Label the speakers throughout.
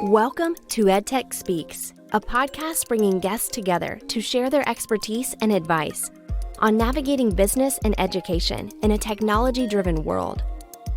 Speaker 1: Welcome to EdTech Speaks, a podcast bringing guests together to share their expertise and advice on navigating business and education in a technology-driven world.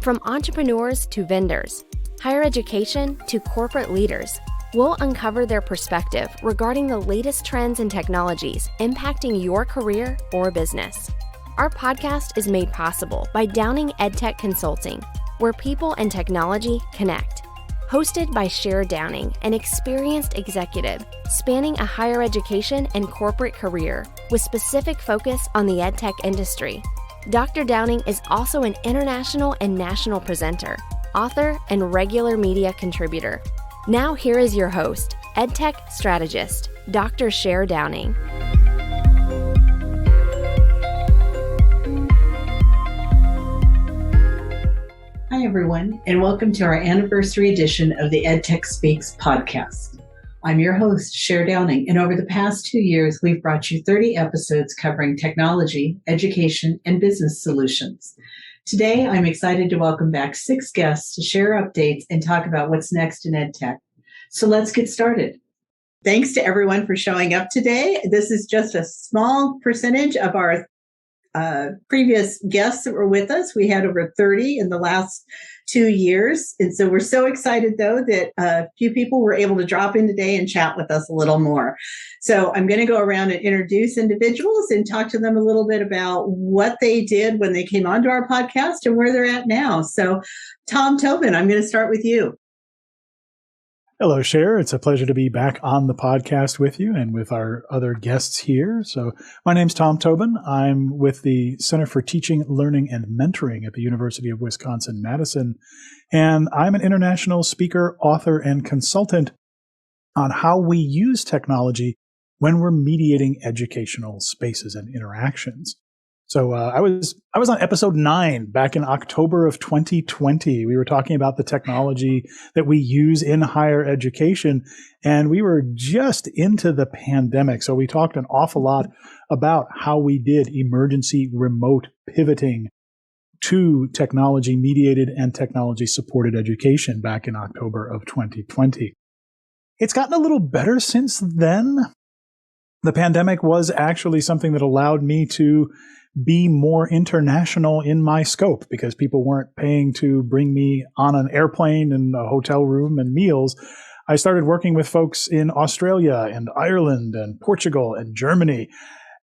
Speaker 1: From entrepreneurs to vendors, higher education to corporate leaders, we'll uncover their perspective regarding the latest trends and technologies impacting your career or business. Our podcast is made possible by Downing EdTech Consulting, where people and technology connect. Hosted by Cher Downing, an experienced executive spanning a higher education and corporate career with specific focus on the EdTech industry. Dr. Downing is also an international and national presenter, author, and regular media contributor. Now here is your host, EdTech strategist, Dr. Cher Downing.
Speaker 2: Hi, everyone, and welcome to our anniversary edition of the EdTech Speaks podcast. I'm your host, Cher Downing, and over the past 2 years, we've brought you 30 episodes covering technology, education, and business solutions. Today, I'm excited to welcome back 6 guests to share updates and talk about what's next in EdTech. So let's get started. Thanks to everyone for showing up today. This is just a small percentage of our previous guests that were with us. We had over 30 in the last 2 years. And so we're so excited, though, that a few people were able to drop in today and chat with us a little more. So I'm going to go around and introduce individuals and talk to them a little bit about what they did when they came onto our podcast and where they're at now. So Tom Tobin, I'm going to start with you.
Speaker 3: Hello, Cher. It's a pleasure to be back on the podcast with you and with our other guests here. So my name's Tom Tobin. I'm with the Center for Teaching, Learning, and Mentoring at the University of Wisconsin-Madison. And I'm an international speaker, author, and consultant on how we use technology when we're mediating educational spaces and interactions. So I was on episode 9 back in October of 2020. We were talking about the technology that we use in higher education, and we were just into the pandemic. So we talked an awful lot about how we did emergency remote pivoting to technology-mediated and technology-supported education back in October of 2020. It's gotten a little better since then. The pandemic was actually something that allowed me to be more international in my scope because people weren't paying to bring me on an airplane and a hotel room and meals. I started working with folks in Australia and Ireland and Portugal and Germany.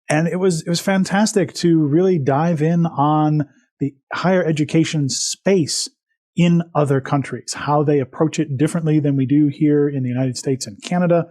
Speaker 3: And it was fantastic to really dive in on the higher education space in other countries, how they approach it differently than we do here in the United States and Canada.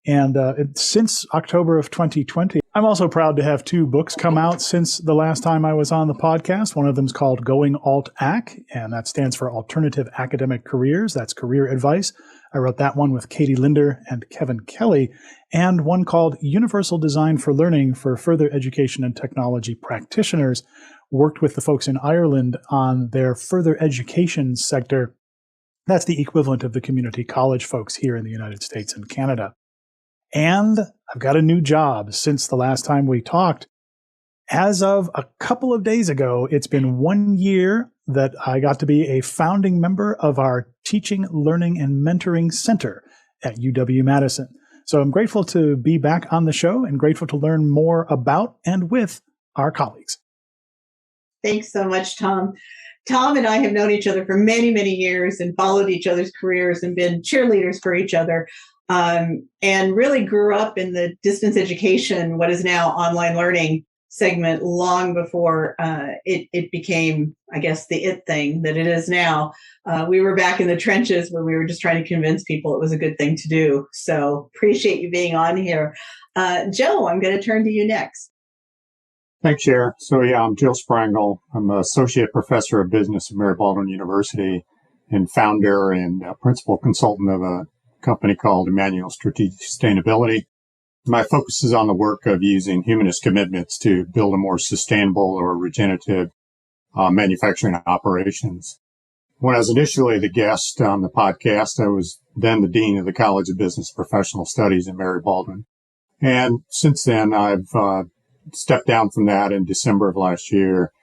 Speaker 3: And since October of 2020, I'm also proud to have 2 books come out since the last time I was on the podcast. One of them is called Going Alt-Ac, and that stands for Alternative Academic Careers. That's career advice. I wrote that one with Katie Linder and Kevin Kelly, and one called Universal Design for Learning for Further Education and Technology Practitioners. Worked with the folks in Ireland on their further education sector. That's the equivalent of the community college folks here in the United States and Canada. And I've got a new job since the last time we talked. As of a couple of days ago, it's been 1 year that I got to be a founding member of our Teaching, Learning, and Mentoring Center at UW-Madison. So I'm grateful to be back on the show and grateful to learn more about and with our colleagues.
Speaker 2: Thanks so much, Tom. Tom and I have known each other for many, many years and followed each other's careers and been cheerleaders for each other. And really grew up in the distance education, what is now online learning segment, long before it became, I guess, the it thing that it is now. We were back in the trenches where we were just trying to convince people it was a good thing to do. So appreciate you being on here. Joe, I'm going to turn to you next.
Speaker 4: Thanks, Cher. So I'm Jill Sprangle. I'm an associate professor of business at Mary Baldwin University and founder and principal consultant of a company called Emmanuel Strategic Sustainability. My focus is on the work of using humanist commitments to build a more sustainable or regenerative manufacturing operations. When I was initially the guest on the podcast, I was then the dean of the College of Business Professional Studies at Mary Baldwin. And since then, I've stepped down from that in December of last year.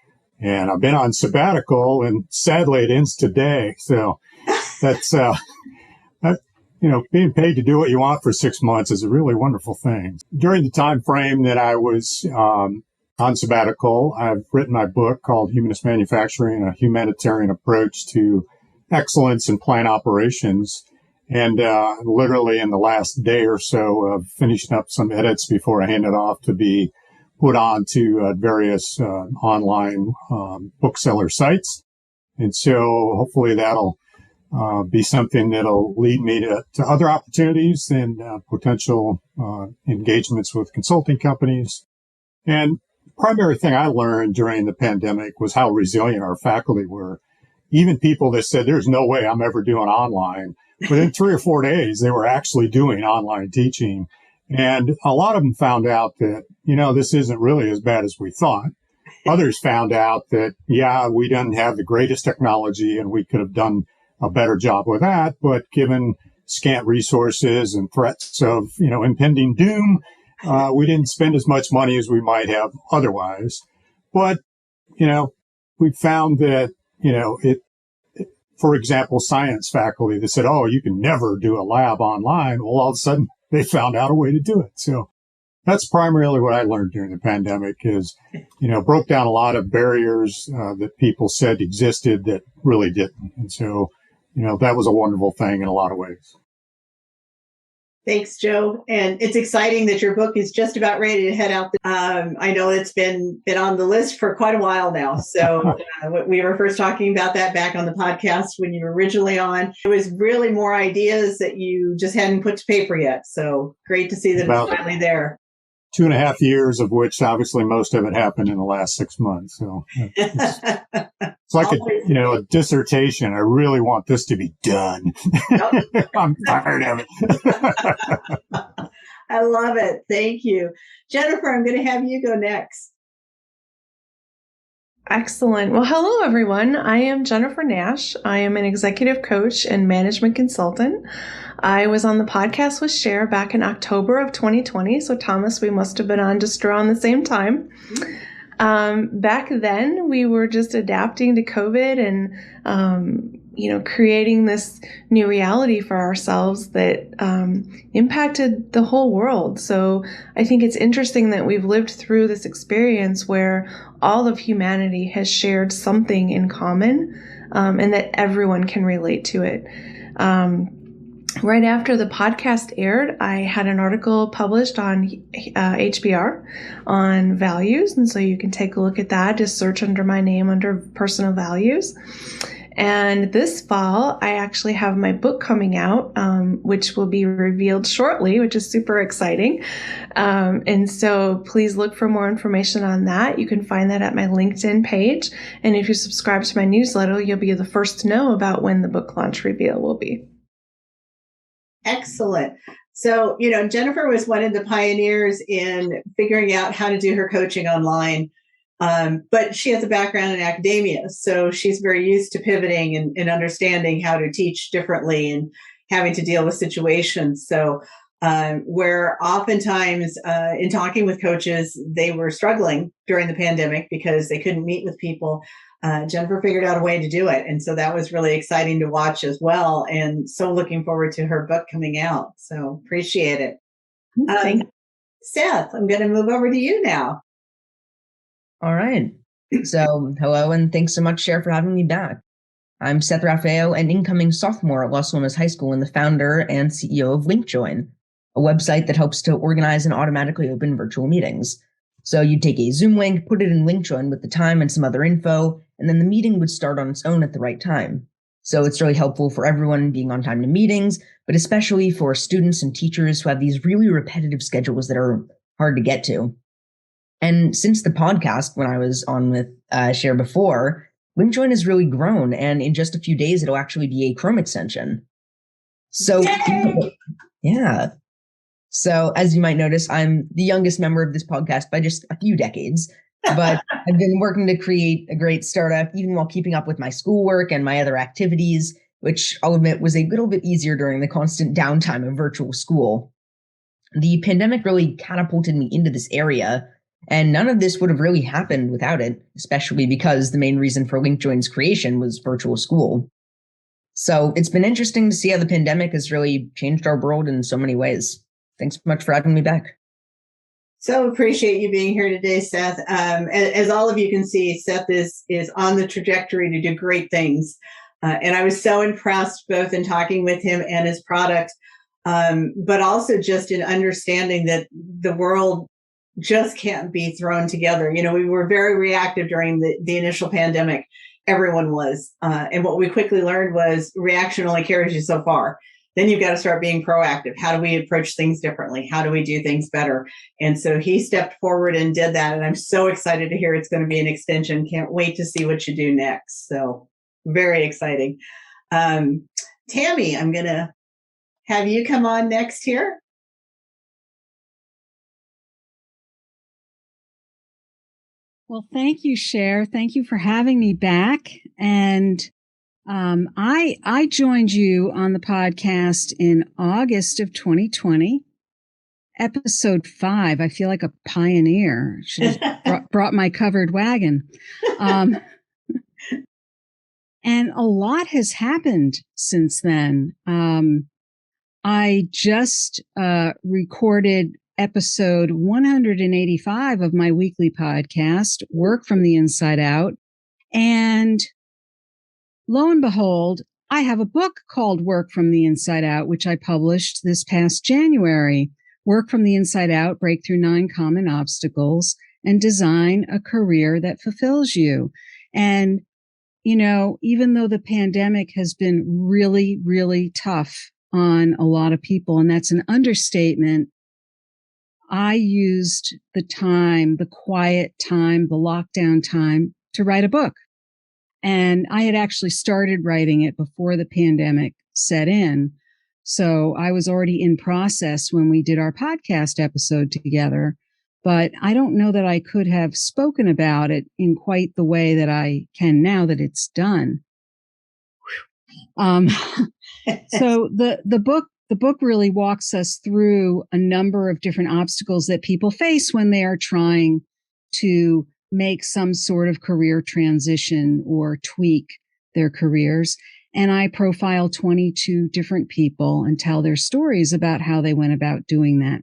Speaker 4: And I've been on sabbatical, and sadly, it ends today. So that's being paid to do what you want for 6 months is a really wonderful thing. During the time frame that I was on sabbatical, I've written my book called Humanist Manufacturing, a Humanitarian Approach to Excellence in Plant Operations. And literally in the last day or so of finishing up some edits before I hand it off to be put on to various online bookseller sites. And so hopefully that'll be something that'll lead me to other opportunities and potential engagements with consulting companies. And the primary thing I learned during the pandemic was how resilient our faculty were. Even people that said, there's no way I'm ever doing online. Within 3 or 4 days, they were actually doing online teaching. And a lot of them found out that, this isn't really as bad as we thought. Others found out that, we didn't have the greatest technology and we could have done a better job with that. But given scant resources and threats of, impending doom, we didn't spend as much money as we might have otherwise. But, we found that, for example, science faculty that said, you can never do a lab online. Well, all of a sudden they found out a way to do it. So that's primarily what I learned during the pandemic is, broke down a lot of barriers that people said existed that really didn't. And so, that was a wonderful thing in a lot of ways.
Speaker 2: Thanks, Joe. And it's exciting that your book is just about ready to head out. I know it's been on the list for quite a while now. So we were first talking about that back on the podcast when you were originally on. It was really more ideas that you just hadn't put to paper yet. So great to see that it's finally there.
Speaker 4: 2.5 years, of which obviously most of it happened in the last 6 months. So it's like a dissertation. I really want this to be done. I'm tired of it.
Speaker 2: I love it. Thank you. Jennifer, I'm going to have you go next.
Speaker 5: Excellent. Well, hello, everyone. I am Jennifer Nash. I am an executive coach and management consultant. I was on the podcast with Cher back in October of 2020. So, Thomas, we must have been on just around the same time. Back then, we were just adapting to COVID and, creating this new reality for ourselves that impacted the whole world. So I think it's interesting that we've lived through this experience where all of humanity has shared something in common and that everyone can relate to it. Right after the podcast aired, I had an article published on HBR on values. And so you can take a look at that. Just search under my name under personal values. And this fall, I actually have my book coming out, which will be revealed shortly, which is super exciting. And so please look for more information on that. You can find that at my LinkedIn page. And if you subscribe to my newsletter, you'll be the first to know about when the book launch reveal will be.
Speaker 2: Excellent. So, Jennifer was one of the pioneers in figuring out how to do her coaching online. But she has a background in academia, so she's very used to pivoting and understanding how to teach differently and having to deal with situations. So where oftentimes in talking with coaches, they were struggling during the pandemic because they couldn't meet with people. Jennifer figured out a way to do it. And so that was really exciting to watch as well. And so looking forward to her book coming out. So appreciate it. Seth, I'm going to move over to you now.
Speaker 6: All right. So hello, and thanks so much, Cher, for having me back. I'm Seth Raphael, an incoming sophomore at Los Alamos High School and the founder and CEO of LinkJoin, a website that helps to organize and automatically open virtual meetings. So you'd take a Zoom link, put it in LinkJoin with the time and some other info, and then the meeting would start on its own at the right time. So it's really helpful for everyone being on time to meetings, but especially for students and teachers who have these really repetitive schedules that are hard to get to. And since the podcast, when I was on with Cher before, LinkJoin has really grown, and in just a few days, it'll actually be a Chrome extension. So, yeah. So as you might notice, I'm the youngest member of this podcast by just a few decades, but I've been working to create a great startup, even while keeping up with my schoolwork and my other activities, which I'll admit was a little bit easier during the constant downtime of virtual school. The pandemic really catapulted me into this area, and none of this would have really happened without it, especially because the main reason for LinkJoin's creation was virtual school. So it's been interesting to see how the pandemic has really changed our world in so many ways. Thanks so much for having me back.
Speaker 2: So appreciate you being here today, Seth. As all of you can see, Seth is on the trajectory to do great things. And I was so impressed both in talking with him and his product, but also just in understanding that the world just can't be thrown together. You know, we were very reactive during the initial pandemic. Everyone was. And what we quickly learned was reaction only carries you so far. Then you've got to start being proactive. How do we approach things differently? How do we do things better? And so he stepped forward and did that. And I'm so excited to hear it's going to be an extension. Can't wait to see what you do next. So very exciting. Tammy, I'm going to have you come on next here.
Speaker 7: Well, thank you, Cher. Thank you for having me back. And I joined you on the podcast in August of 2020, episode 5. I feel like a pioneer. Should have brought my covered wagon. And a lot has happened since then. I just recorded episode 185 of my weekly podcast, Work from the Inside Out. And lo and behold, I have a book called Work from the Inside Out, which I published this past January. Work from the Inside Out, Break Through 9 Common Obstacles, and Design a Career that Fulfills You. And, you know, even though the pandemic has been really, really tough on a lot of people, and that's an understatement, I used the time, the quiet time, the lockdown time to write a book. And I had actually started writing it before the pandemic set in. So I was already in process when we did our podcast episode together. But I don't know that I could have spoken about it in quite the way that I can now that it's done. So the book really walks us through a number of different obstacles that people face when they are trying to make some sort of career transition or tweak their careers. And I profile 22 different people and tell their stories about how they went about doing that.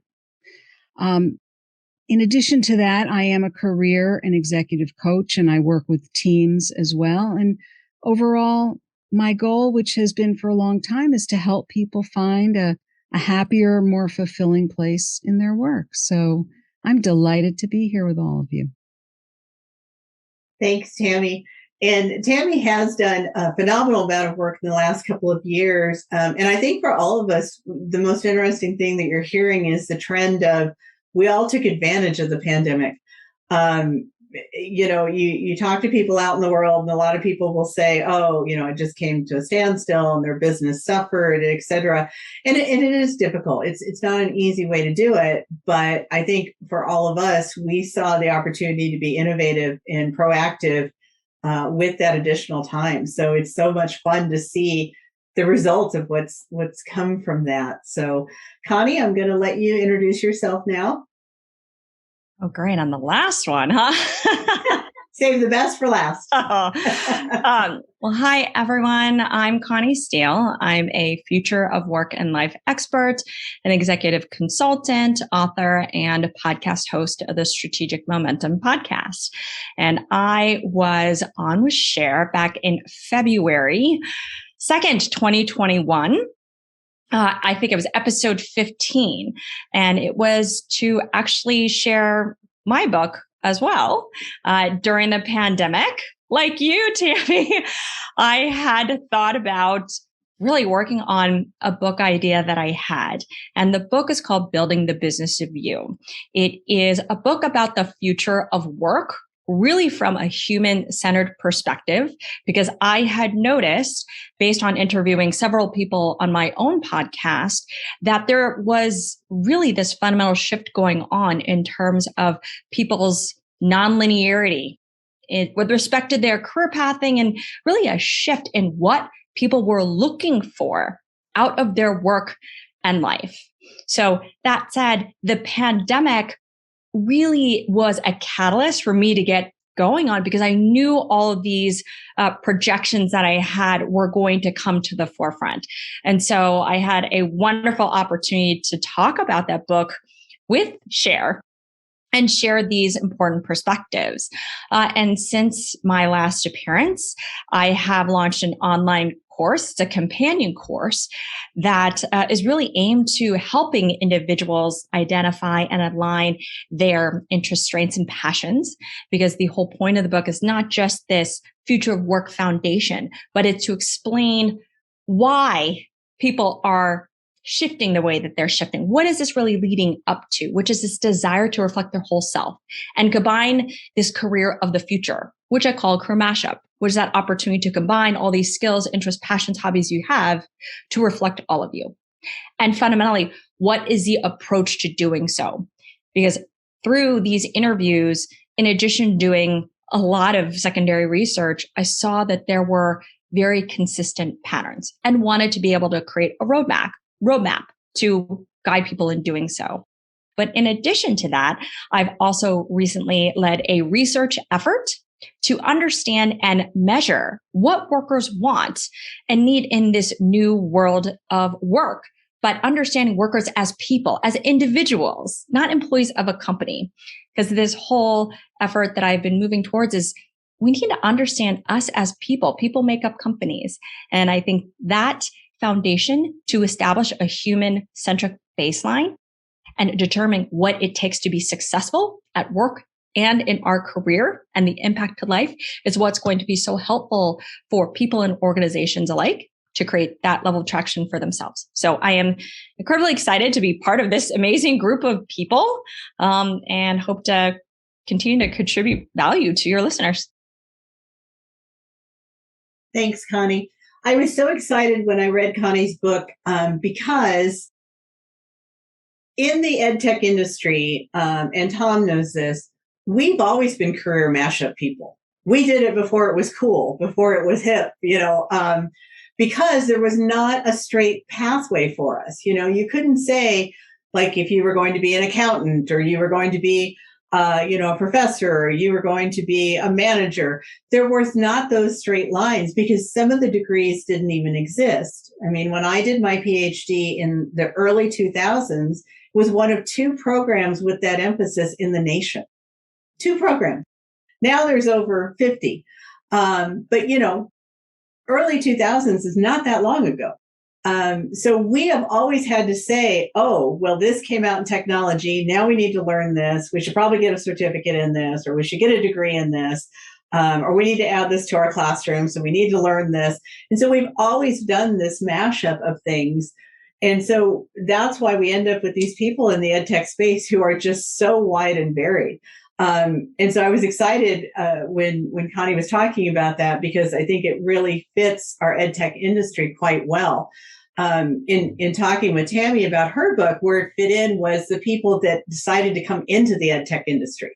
Speaker 7: In addition to that, I am a career and executive coach, and I work with teams as well. And overall, my goal, which has been for a long time, is to help people find a happier, more fulfilling place in their work. So I'm delighted to be here with all of you.
Speaker 2: Thanks, Tammy. And Tammy has done a phenomenal amount of work in the last couple of years. And I think for all of us, the most interesting thing that you're hearing is the trend of we all took advantage of the pandemic. You know, you talk to people out in the world, and a lot of people will say, oh, you know, it just came to a standstill and their business suffered, et cetera. And it is difficult. It's not an easy way to do it. But I think for all of us, we saw the opportunity to be innovative and proactive with that additional time. So it's so much fun to see the results of what's come from that. So Connie, I'm going to let you introduce yourself now.
Speaker 8: Oh, great. I'm the last one, huh?
Speaker 2: Save the best for last.
Speaker 8: Well, hi, everyone. I'm Connie Steele. I'm a future of work and life expert, an executive consultant, author, and podcast host of the Strategic Momentum podcast. And I was on with Cher back in February 2nd, 2021. I think it was episode 15, and it was to actually share my book as well. During the pandemic, like you, Tammy, I had thought about really working on a book idea that I had. And the book is called Building the Business of You. It is a book about the future of work, really from a human-centered perspective, because I had noticed, based on interviewing several people on my own podcast, that there was really this fundamental shift going on in terms of people's nonlinearity with respect to their career pathing, and really a shift in what people were looking for out of their work and life. So that said, the pandemic really was a catalyst for me to get going on because I knew all of these projections that I had were going to come to the forefront. And so I had a wonderful opportunity to talk about that book with Cher and share these important perspectives. And since my last appearance, I have launched an online course. It's a companion course that is really aimed to helping individuals identify and align their interests, strengths, and passions. Because the whole point of the book is not just this future of work foundation, but it's to explain why people are shifting the way that they're shifting. What is this really leading up to? Which is this desire to reflect their whole self and combine this career of the future, which I call career mashup, which is that opportunity to combine all these skills, interests, passions, hobbies you have to reflect all of you. And fundamentally, what is the approach to doing so? Because through these interviews, in addition to doing a lot of secondary research, I saw that there were very consistent patterns and wanted to be able to create a roadmap to guide people in doing so. But in addition to that, I've also recently led a research effort to understand and measure what workers want and need in this new world of work, but understanding workers as people, as individuals, not employees of a company. Because this whole effort that I've been moving towards is we need to understand us as people. People make up companies. And I think that foundation to establish a human-centric baseline and determine what it takes to be successful at work and in our career and the impact to life is what's going to be so helpful for people and organizations alike to create that level of traction for themselves. So I am incredibly excited to be part of this amazing group of people and hope to continue to contribute value to your listeners.
Speaker 2: Thanks, Connie. I was so excited when I read Connie's book because in the EdTech industry, and Tom knows this, we've always been career mashup people. We did it before it was cool, before it was hip, because there was not a straight pathway for us. You couldn't say, like, if you were going to be an accountant or you were going to be a professor, or you were going to be a manager. There was not those straight lines because some of the degrees didn't even exist. I mean, when I did my PhD in the early 2000s, it was one of 2 programs with that emphasis in the nation. 2 programs. Now there's over 50. But early 2000s is not that long ago. So we have always had to say, oh, well, this came out in technology. Now we need to learn this. We should probably get a certificate in this, or we should get a degree in this, or we need to add this to our classroom. So we need to learn this. And so we've always done this mashup of things. And so that's why we end up with these people in the EdTech space who are just so wide and varied. And so I was excited when Connie was talking about that, because I think it really fits our EdTech industry quite well. In talking with Tammy about her book, where it fit in was the people that decided to come into the EdTech industry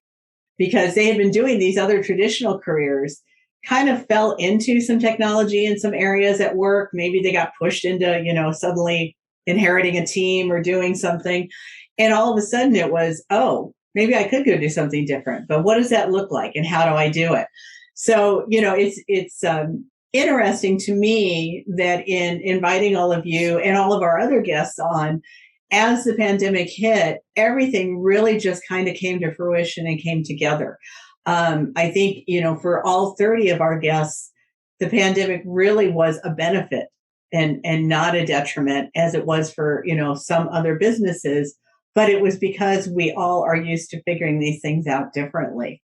Speaker 2: because they had been doing these other traditional careers, kind of fell into some technology in some areas at work. Maybe they got pushed into, suddenly inheriting a team or doing something. And all of a sudden it was, oh, maybe I could go do something different, but what does that look like and how do I do it? So, it's interesting to me that in inviting all of you and all of our other guests on, as the pandemic hit, everything really just kind of came to fruition and came together. I think, for all 30 of our guests, the pandemic really was a benefit and not a detriment as it was for, some other businesses. But it was because we all are used to figuring these things out differently.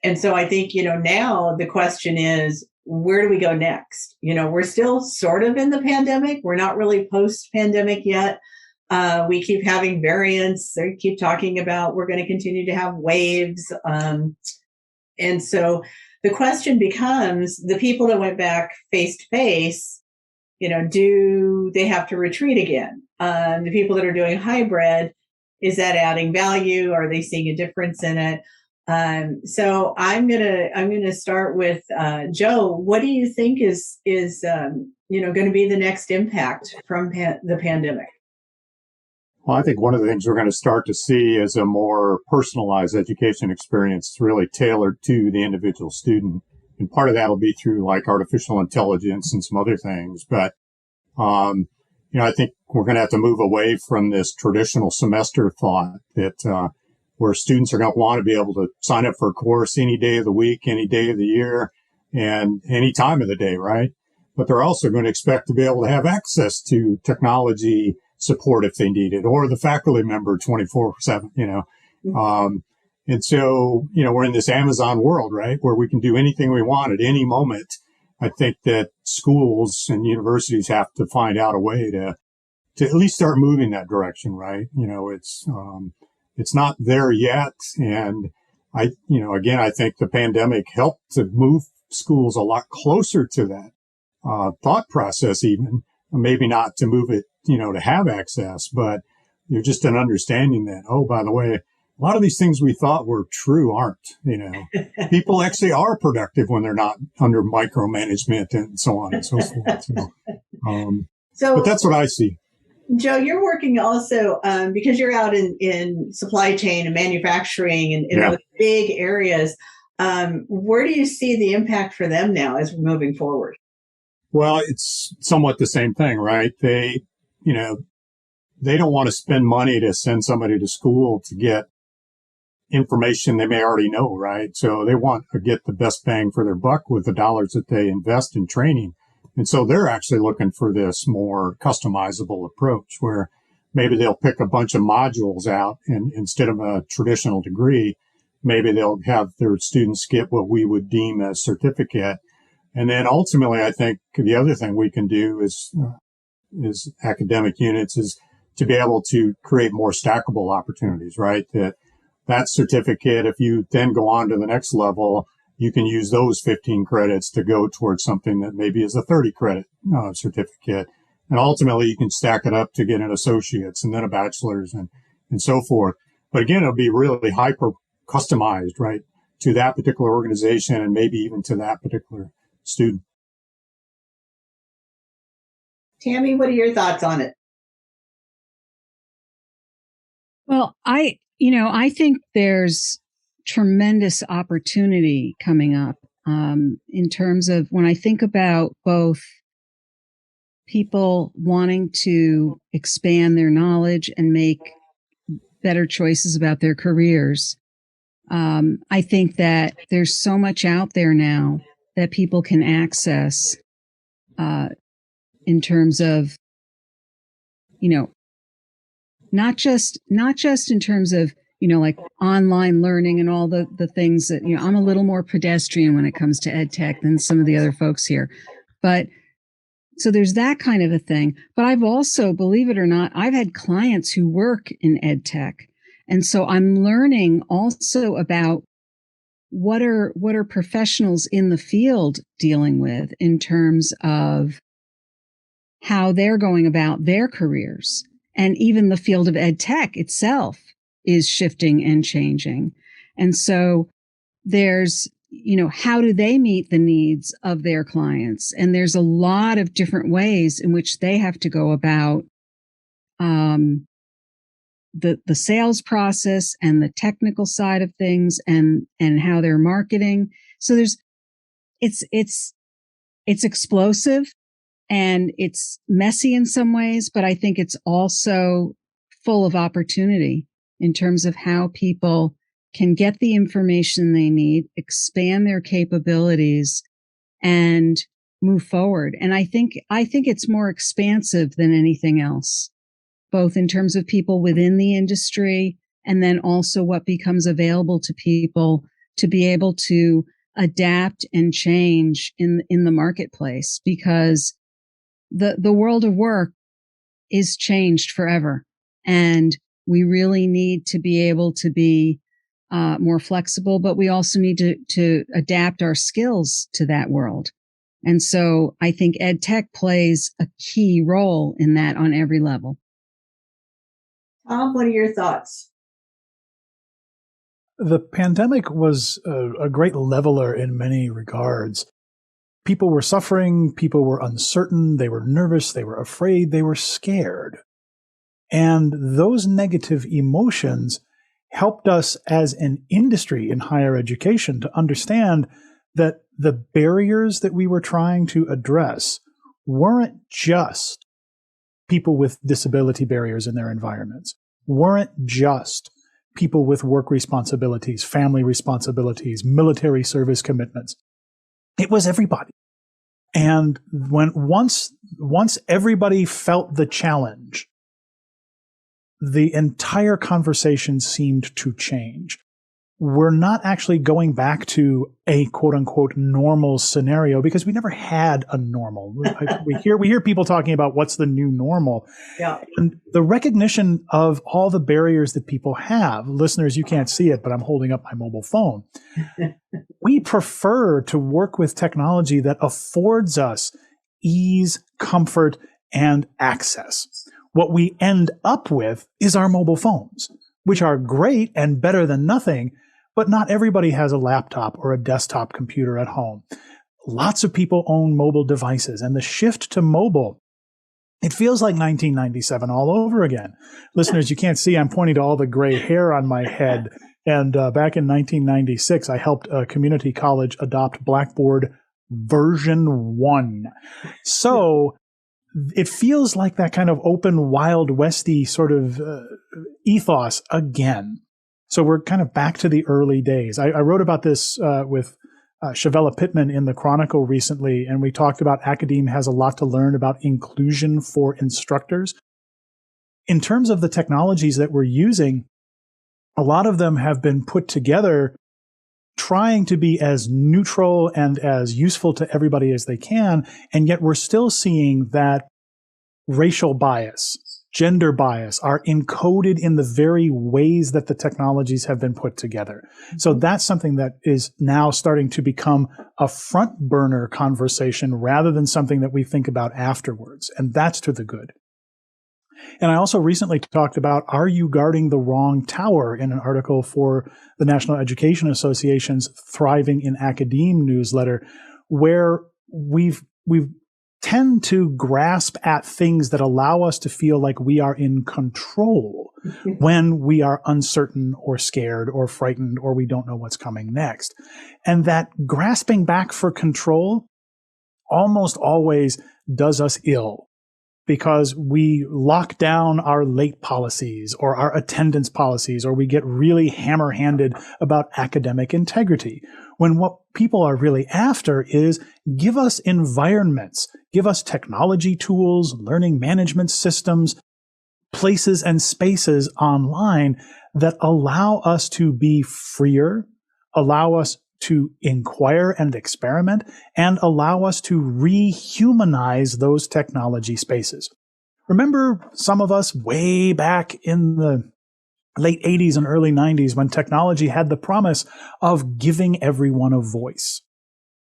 Speaker 2: And so I think, now the question is, where do we go next? We're still sort of in the pandemic. We're not really post-pandemic yet. We keep having variants. They keep talking about we're going to continue to have waves. And so the question becomes, the people that went back face-to-face, do they have to retreat again? The people that are doing hybrid, is that adding value? Are they seeing a difference in it? So I'm gonna start with Joe. What do you think is going to be the next impact from the pandemic?
Speaker 4: Well, I think one of the things we're going to start to see is a more personalized education experience really tailored to the individual student. And part of that will be through like artificial intelligence and some other things. But, I think we're going to have to move away from this traditional semester thought that, where students are going to want to be able to sign up for a course any day of the week, any day of the year, and any time of the day, right? But they're also going to expect to be able to have access to technology support if they need it, or the faculty member 24/7, and so, we're in this Amazon world, right, where we can do anything we want at any moment. I think that schools and universities have to find out a way to at least start moving that direction, right? It's not there yet. And I think the pandemic helped to move schools a lot closer to that, thought process even, maybe not to move it, to have access, but just an understanding that, oh, by the way, a lot of these things we thought were true aren't, people actually are productive when they're not under micromanagement and so on and so forth. But that's what I see.
Speaker 2: Joe, you're working also because you're out in supply chain and manufacturing and in those big areas. Where do you see the impact for them now as we're moving forward?
Speaker 4: Well, it's somewhat the same thing, right? They don't want to spend money to send somebody to school to get information they may already know, right? So they want to get the best bang for their buck with the dollars that they invest in training. And so they're actually looking for this more customizable approach where maybe they'll pick a bunch of modules out and instead of a traditional degree, maybe they'll have their students get what we would deem a certificate. And then ultimately, I think the other thing we can do is academic units is to be able to create more stackable opportunities, right? That certificate, if you then go on to the next level, you can use those 15 credits to go towards something that maybe is a 30 credit certificate. And ultimately, you can stack it up to get an associate's and then a bachelor's and so forth. But again, it'll be really hyper customized, right, to that particular organization and maybe even to that particular student.
Speaker 2: Tammy, what are your thoughts on it?
Speaker 7: Well, I think there's tremendous opportunity coming up in terms of when I think about both people wanting to expand their knowledge and make better choices about their careers. I think that there's so much out there now that people can access in terms of, not just in terms of, like online learning and all the things that, I'm a little more pedestrian when it comes to ed tech than some of the other folks here. But so there's that kind of a thing. But I've also, believe it or not, I've had clients who work in ed tech. And so I'm learning also about what are professionals in the field dealing with in terms of how they're going about their careers. And even the field of ed tech itself is shifting and changing. And so there's, how do they meet the needs of their clients? And there's a lot of different ways in which they have to go about the sales process and the technical side of things and how they're marketing. So it's explosive and it's messy in some ways, but I think it's also full of opportunity in terms of how people can get the information they need, expand their capabilities, and move forward. And I think it's more expansive than anything else, both in terms of people within the industry and then also what becomes available to people to be able to adapt and change in the marketplace, because the world of work is changed forever. And we really need to be able to be more flexible, but we also need to adapt our skills to that world. And so I think ed tech plays a key role in that on every level.
Speaker 2: Tom, what are your thoughts?
Speaker 3: The pandemic was a great leveler in many regards. People were suffering, people were uncertain, they were nervous, they were afraid, they were scared. And those negative emotions helped us as an industry in higher education to understand that the barriers that we were trying to address weren't just people with disability barriers in their environments, weren't just people with work responsibilities, family responsibilities, military service commitments. It was everybody. And once everybody felt the challenge, the entire conversation seemed to change. We're not actually going back to a quote unquote normal scenario because we never had a normal. We hear people talking about what's the new normal.
Speaker 2: Yeah.
Speaker 3: And the recognition of all the barriers that people have, listeners, you can't see it, but I'm holding up my mobile phone. We prefer to work with technology that affords us ease, comfort, and access. What we end up with is our mobile phones, which are great and better than nothing, but not everybody has a laptop or a desktop computer at home. Lots of people own mobile devices, and the shift to mobile, it feels like 1997 all over again. Listeners, you can't see, I'm pointing to all the gray hair on my head. And back in 1996, I helped a community college adopt Blackboard version 1. So it feels like that kind of open, wild, westy sort of ethos again. So we're kind of back to the early days. I wrote about this with Shavella Pittman in the Chronicle recently, and we talked about academia has a lot to learn about inclusion for instructors. In terms of the technologies that we're using, a lot of them have been put together trying to be as neutral and as useful to everybody as they can, and yet we're still seeing that racial bias, gender bias are encoded in the very ways that the technologies have been put together. So that's something that is now starting to become a front burner conversation rather than something that we think about afterwards, and that's to the good. And I also recently talked about Are You Guarding the Wrong Tower in an article for the National Education Association's Thriving in Academe newsletter, where we've tend to grasp at things that allow us to feel like we are in control when we are uncertain or scared or frightened or we don't know what's coming next. And that grasping back for control almost always does us ill, because we lock down our late policies or our attendance policies, or we get really hammer-handed about academic integrity, when what people are really after is give us environments, give us technology tools, learning management systems, places and spaces online that allow us to be freer, allow us to inquire and experiment, and allow us to rehumanize those technology spaces. Remember some of us way back in the late 80s and early 90s when technology had the promise of giving everyone a voice.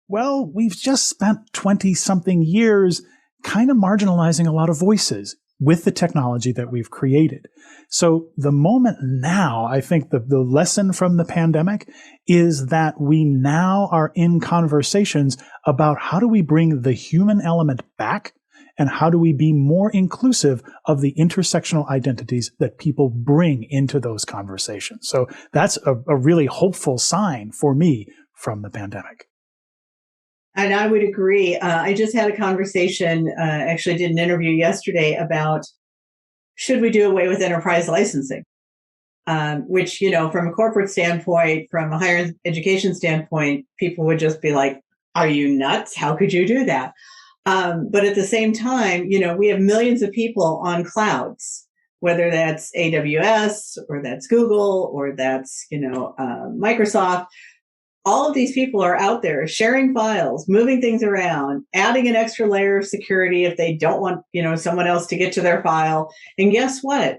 Speaker 3: Well, we've just spent 20-something years kind of marginalizing a lot of voices with the technology that we've created. So the moment now, I think the lesson from the pandemic is that we now are in conversations about how do we bring the human element back and how do we be more inclusive of the intersectional identities that people bring into those conversations. So that's a really hopeful sign for me from the pandemic.
Speaker 2: And I would agree. I just had a conversation, actually did an interview yesterday about should we do away with enterprise licensing, which, from a corporate standpoint, from a higher education standpoint, people would just be like, are you nuts? How could you do that? But at the same time, we have millions of people on clouds, whether that's AWS or that's Google or that's, Microsoft. All of these people are out there sharing files, moving things around, adding an extra layer of security if they don't want, someone else to get to their file. And guess what?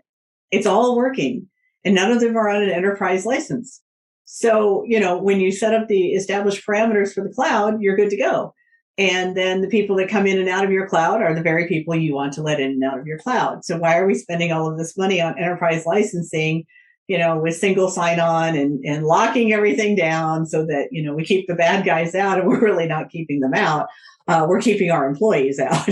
Speaker 2: It's all working. And none of them are on an enterprise license. So, when you set up the established parameters for the cloud, you're good to go. And then the people that come in and out of your cloud are the very people you want to let in and out of your cloud. So why are we spending all of this money on enterprise licensing, with single sign-on and locking everything down so that, we keep the bad guys out, and we're really not keeping them out. We're keeping our employees out.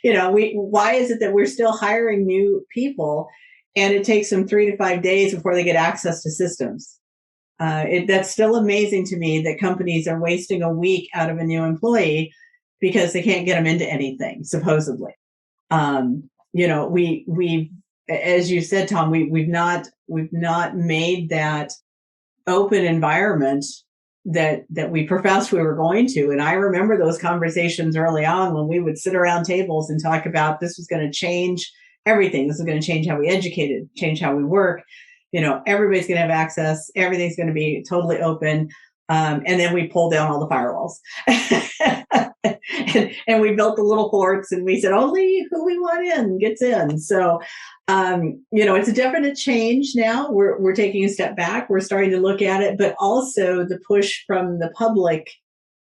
Speaker 2: why is it that we're still hiring new people and it takes them 3 to 5 days before they get access to systems? That's still amazing to me that companies are wasting a week out of a new employee because they can't get them into anything, supposedly. We've, as you said, Tom, we've not made that open environment that we professed we were going to. And I remember those conversations early on when we would sit around tables and talk about this was going to change everything. This is going to change how we educated, change how we work. Everybody's going to have access. Everything's going to be totally open. And then we pulled down all the firewalls and we built the little forts and we said, only who we want in gets in. So, it's a definite change now. We're taking a step back. We're starting to look at it, but also the push from the public,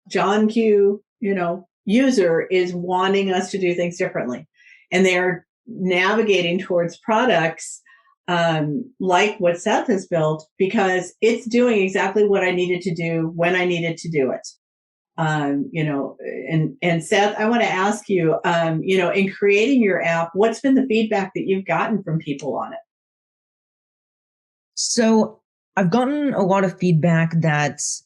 Speaker 2: John Q, user is wanting us to do things differently. And they're navigating towards products like what Seth has built, because it's doing exactly what I needed to do when I needed to do it. And Seth, I want to ask you, in creating your app, what's been the feedback that you've gotten from people on it?
Speaker 6: So I've gotten a lot of feedback that's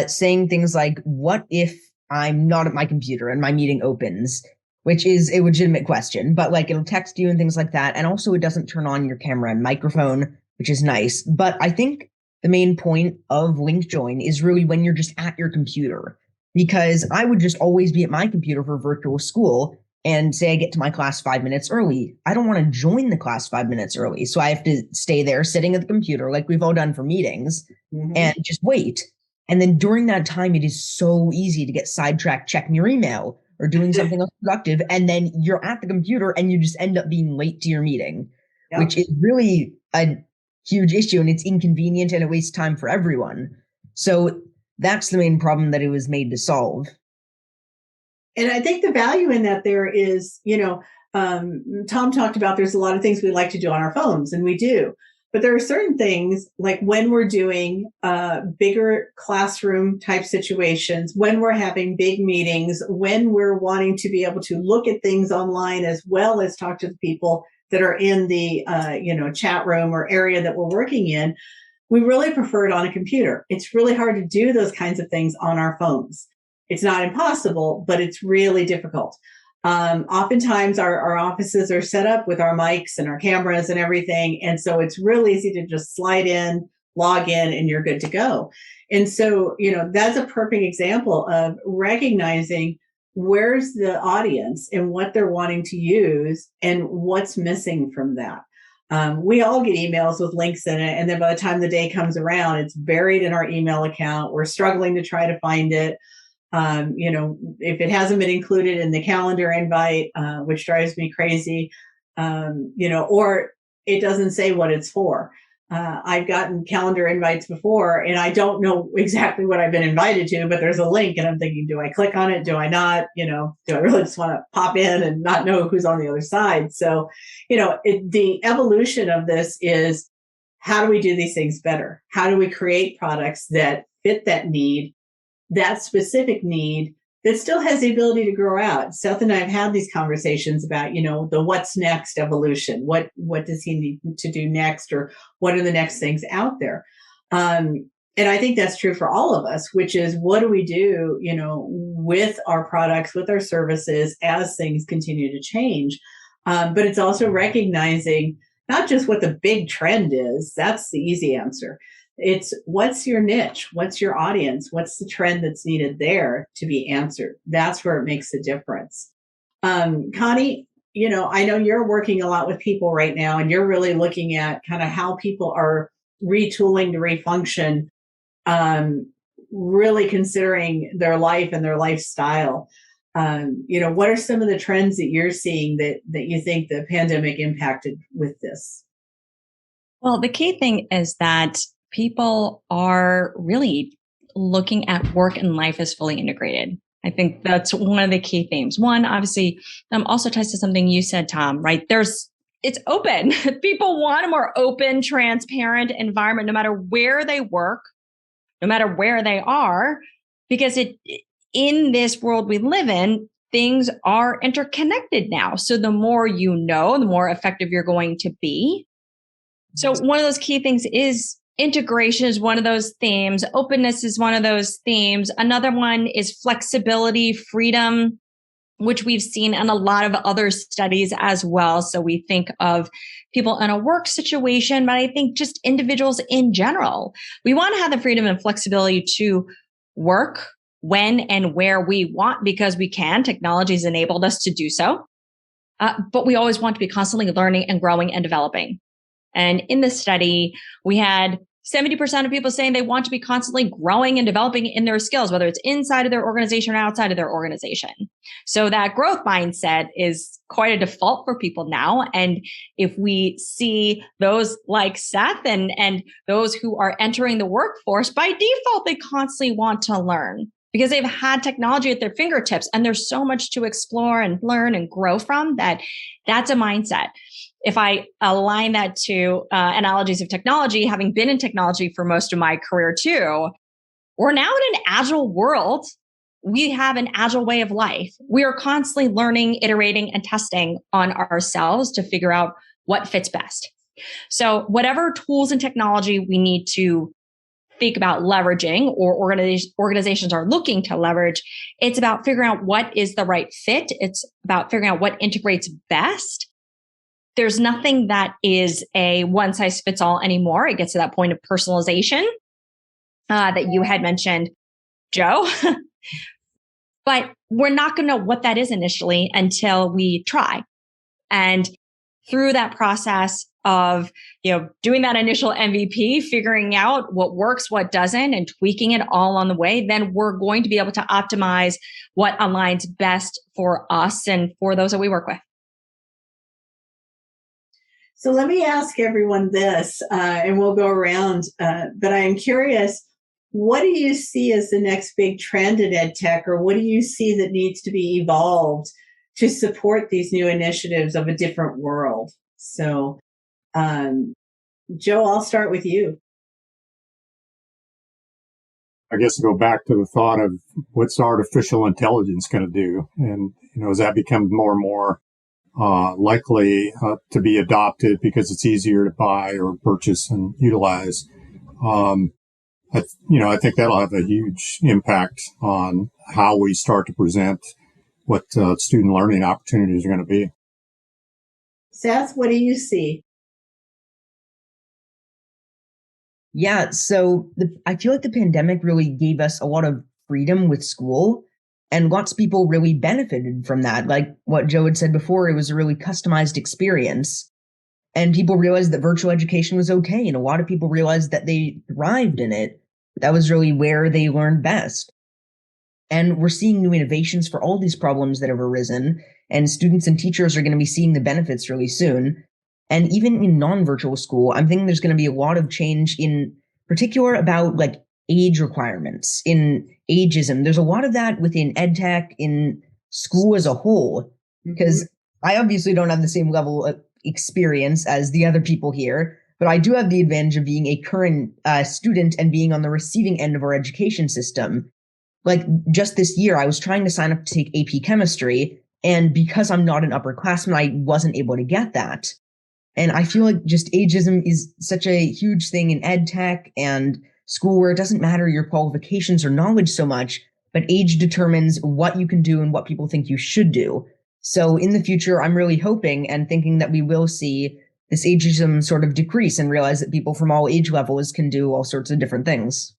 Speaker 6: saying things like, what if I'm not at my computer and my meeting opens? Which is a legitimate question, but it'll text you and things like that. And also it doesn't turn on your camera and microphone, which is nice. But I think the main point of Link Join is really when you're just at your computer, because I would just always be at my computer for virtual school and say I get to my class 5 minutes early. I don't want to join the class 5 minutes early. So I have to stay there sitting at the computer like we've all done for meetings and just wait. And then during that time, it is so easy to get sidetracked checking your email or doing something else productive, and then you're at the computer and you just end up being late to your meeting, which is really a huge issue, and it's inconvenient and it wastes time for everyone. So that's the main problem that it was made to solve.
Speaker 2: And I think the value in that there is, Tom talked about there's a lot of things we like to do on our phones, and we do. But there are certain things, like when we're doing bigger classroom type situations, when we're having big meetings, when we're wanting to be able to look at things online as well as talk to the people that are in the chat room or area that we're working in, we really prefer it on a computer. It's really hard to do those kinds of things on our phones. It's not impossible, but it's really difficult. Oftentimes our offices are set up with our mics and our cameras and everything. And so it's real easy to just slide in, log in, and you're good to go. And so, that's a perfect example of recognizing where's the audience and what they're wanting to use and what's missing from that. We all get emails with links in it. And then by the time the day comes around, it's buried in our email account. We're struggling to try to find it. If it hasn't been included in the calendar invite, which drives me crazy, or it doesn't say what it's for. I've gotten calendar invites before and I don't know exactly what I've been invited to, but there's a link and I'm thinking, do I click on it? Do I not? Do I really just want to pop in and not know who's on the other side? So, the evolution of this is, how do we do these things better? How do we create products that fit that need, that specific need, that still has the ability to grow out? Seth and I have had these conversations about, the what's next evolution. What does he need to do next, or what are the next things out there? And I think that's true for all of us, which is, what do we do, with our products, with our services as things continue to change? But it's also recognizing not just what the big trend is. That's the easy answer. It's, what's your niche? What's your audience? What's the trend that's needed there to be answered? That's where it makes a difference. Connie, I know you're working a lot with people right now, and you're really looking at kind of how people are retooling to refunction, really considering their life and their lifestyle. What are some of the trends that you're seeing that you think the pandemic impacted with this?
Speaker 8: Well, the key thing is that people are really looking at work and life as fully integrated. I think that's one of the key themes. One, obviously, also ties to something you said, Tom, right? It's open. People want a more open, transparent environment, no matter where they work, no matter where they are, because in this world we live in, things are interconnected now. So the more you know, the more effective you're going to be. So one of those key things is integration is one of those themes. Openness is one of those themes. Another one is flexibility, freedom, which we've seen in a lot of other studies as well. So we think of people in a work situation, but I think just individuals in general. We want to have the freedom and flexibility to work when and where we want because we can. Technology has enabled us to do so. But we always want to be constantly learning and growing and developing. And in this study, we had 70% of people saying they want to be constantly growing and developing in their skills, whether it's inside of their organization or outside of their organization. So that growth mindset is quite a default for people now. And if we see those like Seth and those who are entering the workforce, by default, they constantly want to learn because they've had technology at their fingertips and there's so much to explore and learn and grow from that's a mindset. If I align that to analogies of technology, having been in technology for most of my career too, we're now in an agile world. We have an agile way of life. We are constantly learning, iterating, and testing on ourselves to figure out what fits best. So whatever tools and technology we need to think about leveraging or organizations are looking to leverage, it's about figuring out what is the right fit. It's about figuring out what integrates best. There's nothing that is a one size fits all anymore. It gets to that point of personalization that you had mentioned, Joe. But we're not going to know what that is initially until we try. And through that process of, doing that initial MVP, figuring out what works, what doesn't, and tweaking it all on the way, then we're going to be able to optimize what aligns best for us and for those that we work with.
Speaker 2: So let me ask everyone this, and we'll go around, but I am curious, what do you see as the next big trend in EdTech, or what do you see that needs to be evolved to support these new initiatives of a different world? So, Joe, I'll start with you.
Speaker 4: I guess to go back to the thought of what's artificial intelligence going to do, and as that becomes more and more likely to be adopted because it's easier to buy or purchase and utilize. I think that'll have a huge impact on how we start to present what student learning opportunities are going to be.
Speaker 2: Seth, what do you see?
Speaker 6: Yeah, so I feel like the pandemic really gave us a lot of freedom with school. And lots of people really benefited from that. Like what Joe had said before, it was a really customized experience. And people realized that virtual education was okay. And a lot of people realized that they thrived in it. That was really where they learned best. And we're seeing new innovations for all these problems that have arisen. And students and teachers are going to be seeing the benefits really soon. And even in non-virtual school, I'm thinking there's going to be a lot of change in particular about like age requirements, in ageism. There's a lot of that within EdTech, in school as a whole, because I obviously don't have the same level of experience as the other people here, but I do have the advantage of being a current student and being on the receiving end of our education system. Like just this year, I was trying to sign up to take AP chemistry, and because I'm not an upperclassman, I wasn't able to get that. And I feel like just ageism is such a huge thing in EdTech and school where it doesn't matter your qualifications or knowledge so much, but age determines what you can do and what people think you should do. So in the future, I'm really hoping and thinking that we will see this ageism sort of decrease and realize that people from all age levels can do all sorts of different things.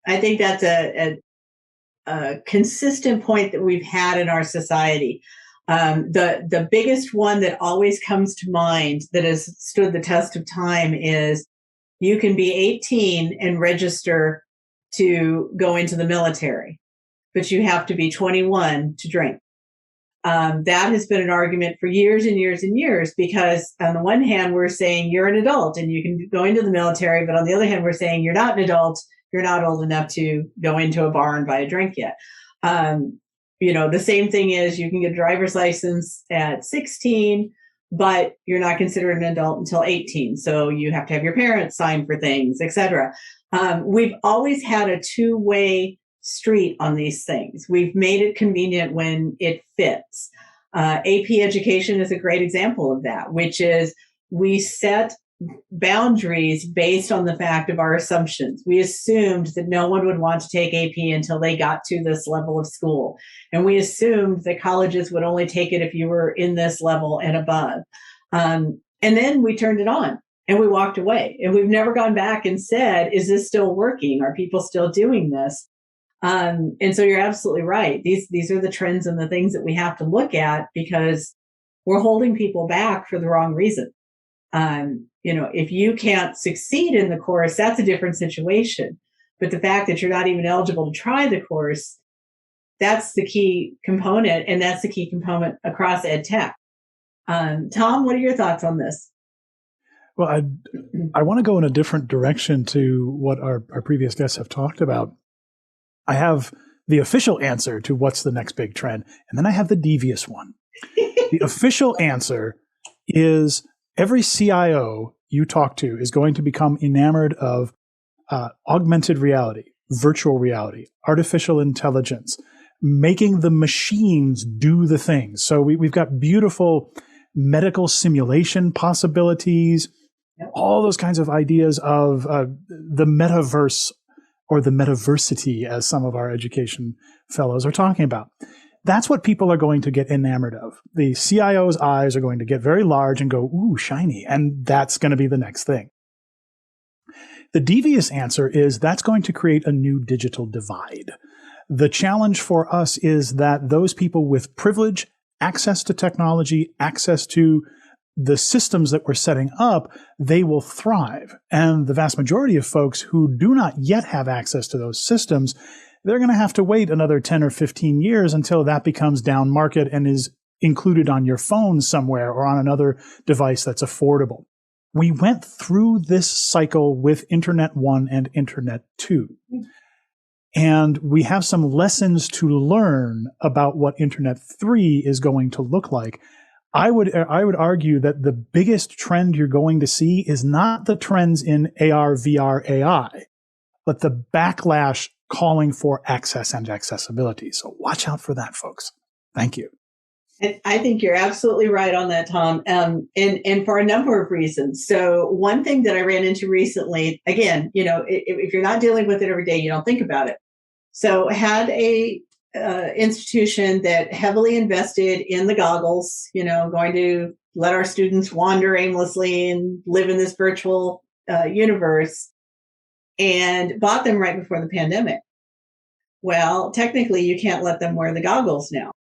Speaker 2: I think that's a consistent point that we've had in our society. The biggest one that always comes to mind that has stood the test of time is you can be 18 and register to go into the military, but you have to be 21 to drink. That has been an argument for years and years and years, because on the one hand, we're saying you're an adult and you can go into the military, but on the other hand, we're saying you're not an adult, you're not old enough to go into a bar and buy a drink yet. The same thing is you can get a driver's license at 16, but you're not considered an adult until 18. So you have to have your parents sign for things, etc. We've always had a two-way street on these things. We've made it convenient when it fits. AP education is a great example of that, which is we set boundaries based on the fact of our assumptions. We assumed that no one would want to take AP until they got to this level of school. And we assumed that colleges would only take it if you were in this level and above. And then we turned it on and we walked away. And we've never gone back and said, is this still working? Are people still doing this? And so you're absolutely right. These are the trends and the things that we have to look at because we're holding people back for the wrong reason. If you can't succeed in the course, that's a different situation. But the fact that you're not even eligible to try the course, that's the key component, and that's the key component across EdTech. Tom, what are your thoughts on this?
Speaker 3: Well, I want to go in a different direction to what our previous guests have talked about. I have the official answer to what's the next big trend, and then I have the devious one. The official answer is every CIO you talk to is going to become enamored of augmented reality, virtual reality, artificial intelligence, making the machines do the things. So we've got beautiful medical simulation possibilities, all those kinds of ideas of the metaverse or the metaversity, as some of our education fellows are talking about. That's what people are going to get enamored of. The CIO's eyes are going to get very large and go, ooh, shiny. And that's going to be the next thing. The devious answer is that's going to create a new digital divide. The challenge for us is that those people with privilege, access to technology, access to the systems that we're setting up, they will thrive. And the vast majority of folks who do not yet have access to those systems, they're going to have to wait another 10 or 15 years until that becomes down market and is included on your phone somewhere or on another device that's affordable. We went through this cycle with Internet 1 and Internet 2. And we have some lessons to learn about what Internet 3 is going to look like. I would argue that the biggest trend you're going to see is not the trends in AR, VR, AI, but the backlash calling for access and accessibility. So watch out for that, folks. Thank you.
Speaker 2: And I think you're absolutely right on that, Tom, and for a number of reasons. So one thing that I ran into recently, again, if you're not dealing with it every day, you don't think about it. So had a institution that heavily invested in the goggles, going to let our students wander aimlessly and live in this virtual universe, and bought them right before the pandemic. Well, technically, you can't let them wear the goggles now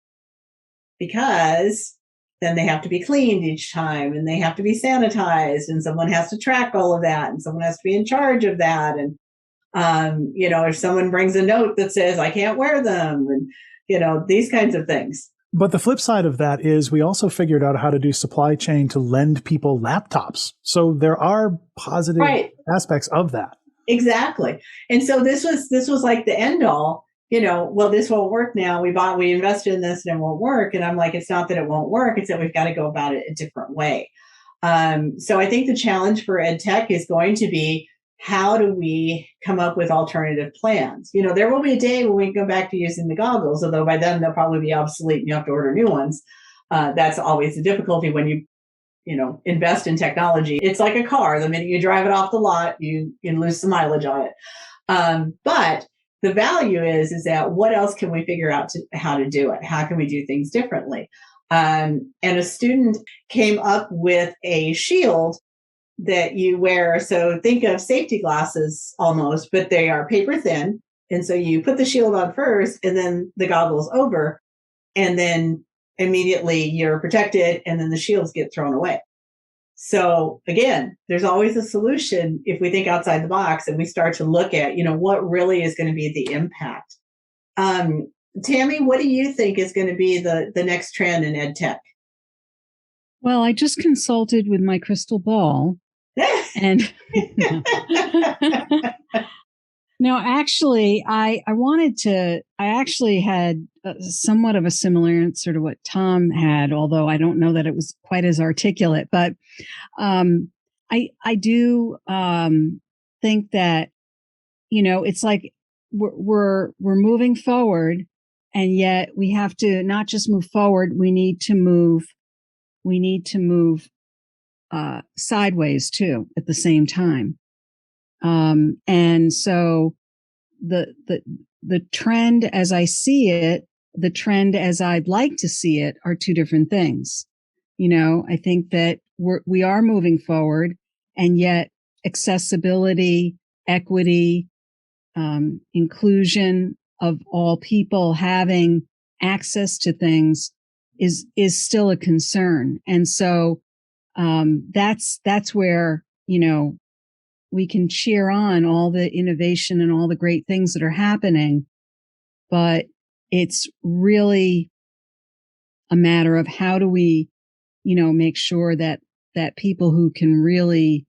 Speaker 2: because then they have to be cleaned each time and they have to be sanitized and someone has to track all of that and someone has to be in charge of that. And, if someone brings a note that says, I can't wear them and, these kinds of things.
Speaker 3: But the flip side of that is we also figured out how to do supply chain to lend people laptops. So there are positive aspects of that.
Speaker 2: Exactly. And so this was like the end all, well, this won't work now. We invested in this and it won't work. And I'm like, it's not that it won't work. It's that we've got to go about it a different way. So I think the challenge for EdTech is going to be, how do we come up with alternative plans? There will be a day when we go back to using the goggles, although by then they'll probably be obsolete and you have to order new ones. That's always the difficulty when you invest in technology. It's like a car. The minute you drive it off the lot, you lose some mileage on it. But the value is that what else can we figure out how to do it? How can we do things differently? And a student came up with a shield that you wear. So think of safety glasses almost, but they are paper thin. And so you put the shield on first and then the goggles over, and then immediately you're protected and then the shields get thrown away. So again, there's always a solution if we think outside the box and we start to look at, what really is going to be the impact. Tammy, what do you think is going to be the next trend in EdTech?
Speaker 7: Well, I just consulted with my crystal ball. And no, actually, I actually had somewhat of a similar answer to what Tom had, although I don't know that it was quite as articulate. But I do think that, it's like we're moving forward, and yet we have to not just move forward. We need to move sideways too at the same time. And so the trend as I see it, the trend as I'd like to see it are two different things. I think that we are moving forward, and yet accessibility, equity, inclusion of all people having access to things is still a concern. And so that's where, we can cheer on all the innovation and all the great things that are happening, but it's really a matter of how do we, make sure that people who can really,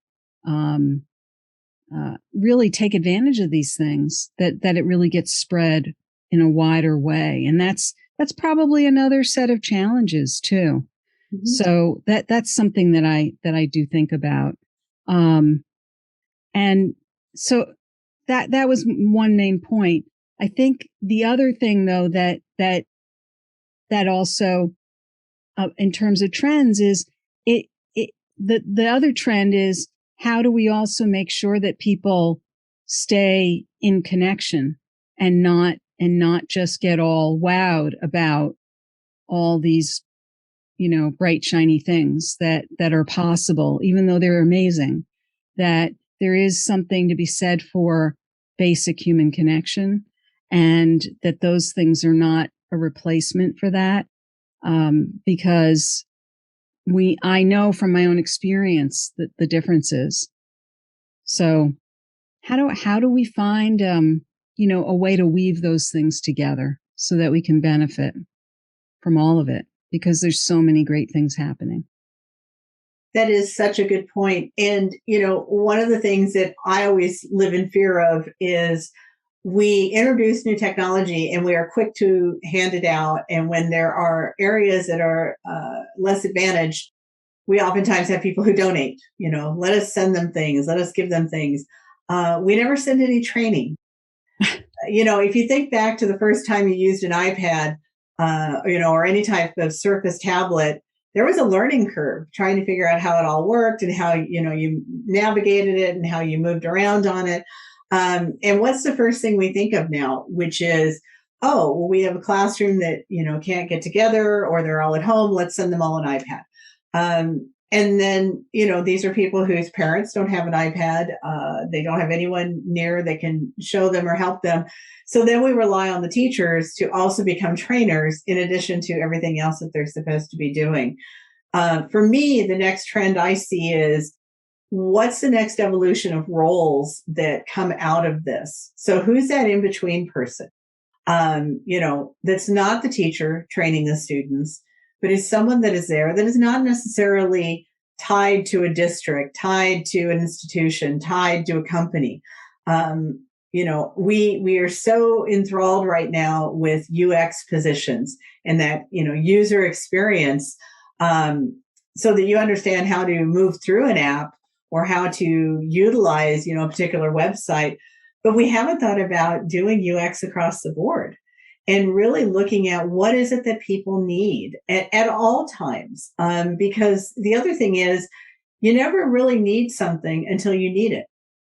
Speaker 7: really take advantage of these things, that it really gets spread in a wider way. And that's probably another set of challenges too. Mm-hmm. So that's something that I do think about. And so that was one main point. I think the other thing though, that also, in terms of trends is the other trend is how do we also make sure that people stay in connection and not just get all wowed about all these, bright, shiny things that are possible, even though they're amazing, that there is something to be said for basic human connection, and that those things are not a replacement for that. Because I know from my own experience that the differences. So how do we find, a way to weave those things together so that we can benefit from all of it? Because there's so many great things happening.
Speaker 2: That is such a good point. And, one of the things that I always live in fear of is we introduce new technology and we are quick to hand it out. And when there are areas that are less advantaged, we oftentimes have people who donate, let us send them things, let us give them things. We never send any training. If you think back to the first time you used an iPad, or any type of Surface tablet, there was a learning curve trying to figure out how it all worked and how, you navigated it and how you moved around on it. And what's the first thing we think of now, which is, we have a classroom that, can't get together, or they're all at home. Let's send them all an iPad. And then, these are people whose parents don't have an iPad. They don't have anyone near that can show them or help them. So then we rely on the teachers to also become trainers in addition to everything else that they're supposed to be doing. For me, the next trend I see is, what's the next evolution of roles that come out of this? So who's that in-between person? That's not the teacher training the students, but is someone that is there that is not necessarily tied to a district, tied to an institution, tied to a company. We are so enthralled right now with UX positions and that, user experience, so that you understand how to move through an app or how to utilize, a particular website. But we haven't thought about doing UX across the board and really looking at what is it that people need at all times. Because the other thing is, you never really need something until you need it.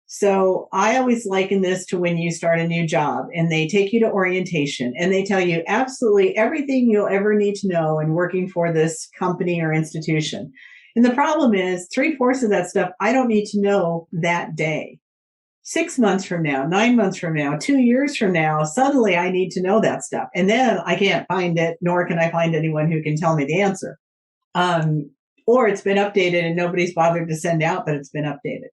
Speaker 2: So I always liken this to when you start a new job and they take you to orientation and they tell you absolutely everything you'll ever need to know in working for this company or institution. And the problem is 3/4 of that stuff I don't need to know that day. 6 months from now, 9 months from now, 2 years from now, suddenly I need to know that stuff. And then I can't find it, nor can I find anyone who can tell me the answer. Or it's been updated and nobody's bothered to send out that it's been updated.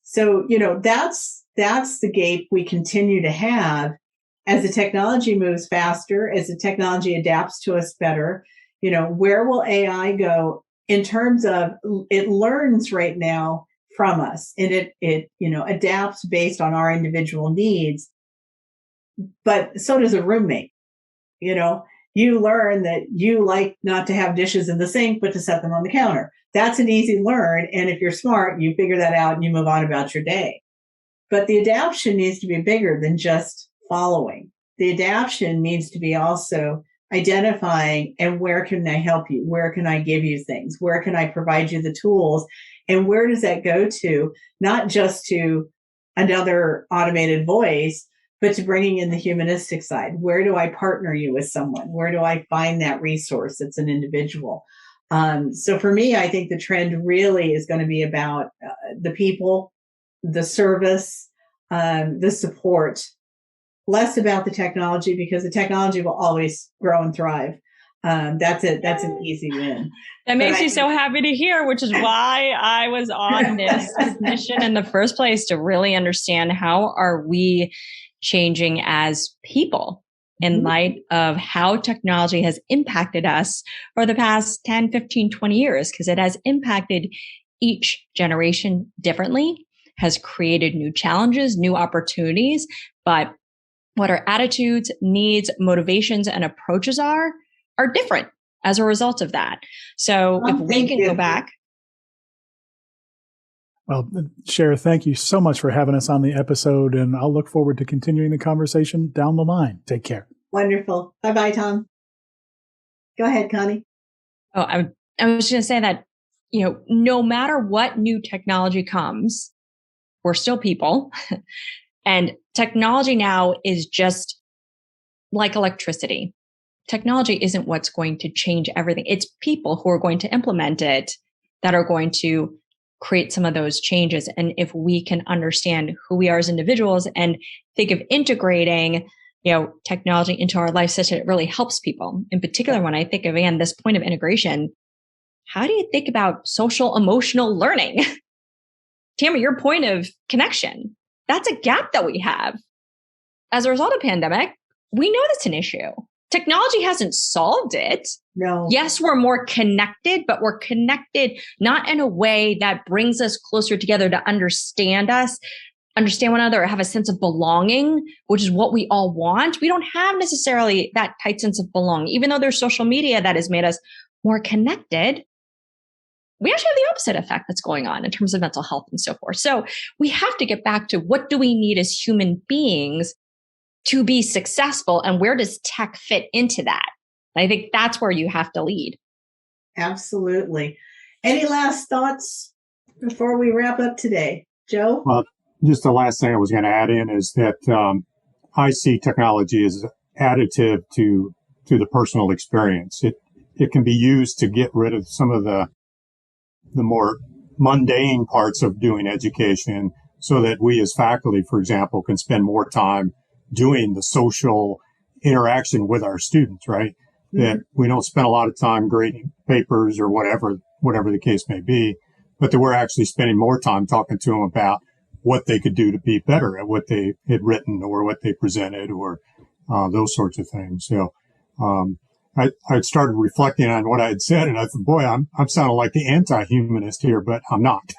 Speaker 2: So, that's the gap we continue to have as the technology moves faster, as the technology adapts to us better. Where will AI go in terms of it learns right now from us, and it adapts based on our individual needs. But so does a roommate. You learn that you like not to have dishes in the sink, but to set them on the counter. That's an easy learn. And if you're smart, you figure that out and you move on about your day. But the adaptation needs to be bigger than just following. The adaption needs to be also identifying, and where can I help you? Where can I give you things? Where can I provide you the tools? And where does that go to? Not just to another automated voice, but to bringing in the humanistic side. Where do I partner you with someone? Where do I find that resource that's an individual? So for me, I think the trend really is going to be about the people, the service, the support, less about the technology, because the technology will always grow and thrive. That's it. That's an easy win.
Speaker 8: That makes me so happy to hear, which is why I was on this mission in the first place, to really understand how are we changing as people in light of how technology has impacted us for the past 10, 15, 20 years, because it has impacted each generation differently, has created new challenges, new opportunities, but what our attitudes, needs, motivations, and approaches are different as a result of that. So if we can go back.
Speaker 3: Well, Cher, thank you so much for having us on the episode, and I'll look forward to continuing the conversation down the line. Take care.
Speaker 2: Wonderful. Bye-bye, Tom. Go ahead, Connie.
Speaker 8: Oh, I was going to say that, no matter what new technology comes, we're still people. And technology now is just like electricity. Technology isn't what's going to change everything. It's people who are going to implement it that are going to create some of those changes. And if we can understand who we are as individuals and think of integrating, technology into our life such that it really helps people. In particular, when I think of, again, this point of integration, how do you think about social emotional learning? Tamara, your point of connection, that's a gap that we have. As a result of pandemic, we know that's an issue. Technology hasn't solved it.
Speaker 2: No.
Speaker 8: Yes, we're more connected, but we're connected not in a way that brings us closer together to understand us, understand one another, or have a sense of belonging, which is what we all want. We don't have necessarily that tight sense of belonging. Even though there's social media that has made us more connected, we actually have the opposite effect that's going on in terms of mental health and so forth. So we have to get back to what do we need as human beings to be successful, and where does tech fit into that? And I think that's where you have to lead.
Speaker 2: Absolutely. Any last thoughts before we wrap up today? Joe?
Speaker 4: Well, just the last thing I was going to add in is that I see technology as additive to the personal experience. It can be used to get rid of some of the more mundane parts of doing education, so that we as faculty, for example, can spend more time doing the social interaction with our students, right? Mm-hmm. That we don't spend a lot of time grading papers or whatever the case may be, but that we're actually spending more time talking to them about what they could do to be better at what they had written or what they presented or those sorts of things. So I started reflecting on what I had said, and I thought, boy, I'm sounding like the anti-humanist here, but I'm not.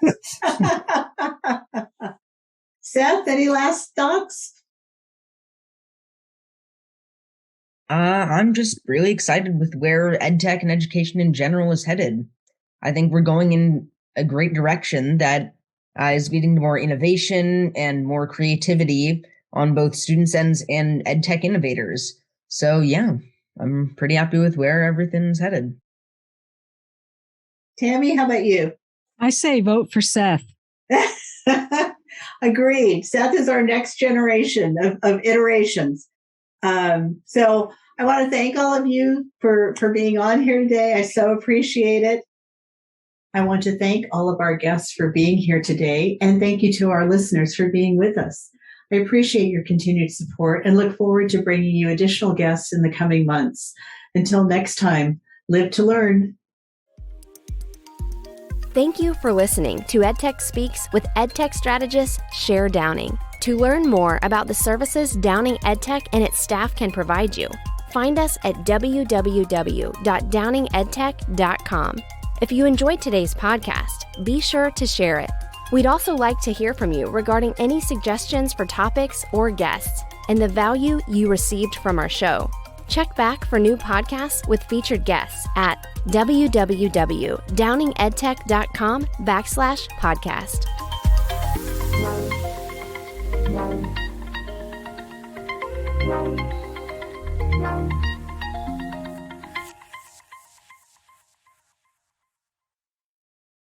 Speaker 2: Seth, any last thoughts?
Speaker 6: I'm just really excited with where EdTech and education in general is headed. I think we're going in a great direction that is leading to more innovation and more creativity on both students' ends and EdTech innovators. So yeah, I'm pretty happy with where everything's headed.
Speaker 2: Tammy, how about you?
Speaker 7: I say vote for Seth.
Speaker 2: Agreed. Seth is our next generation of iterations. So I want to thank all of you for being on here today. I so appreciate it. I want to thank all of our guests for being here today, and thank you to our listeners for being with us. I appreciate your continued support and look forward to bringing you additional guests in the coming months. Until next time, live to learn.
Speaker 1: Thank you for listening to EdTech Speaks with EdTech strategist Cher Downing. To learn more about the services Downing EdTech and its staff can provide you, find us at www.downingedtech.com. If you enjoyed today's podcast, be sure to share it. We'd also like to hear from you regarding any suggestions for topics or guests and the value you received from our show. Check back for new podcasts with featured guests at www.downingedtech.com/podcast. Bye.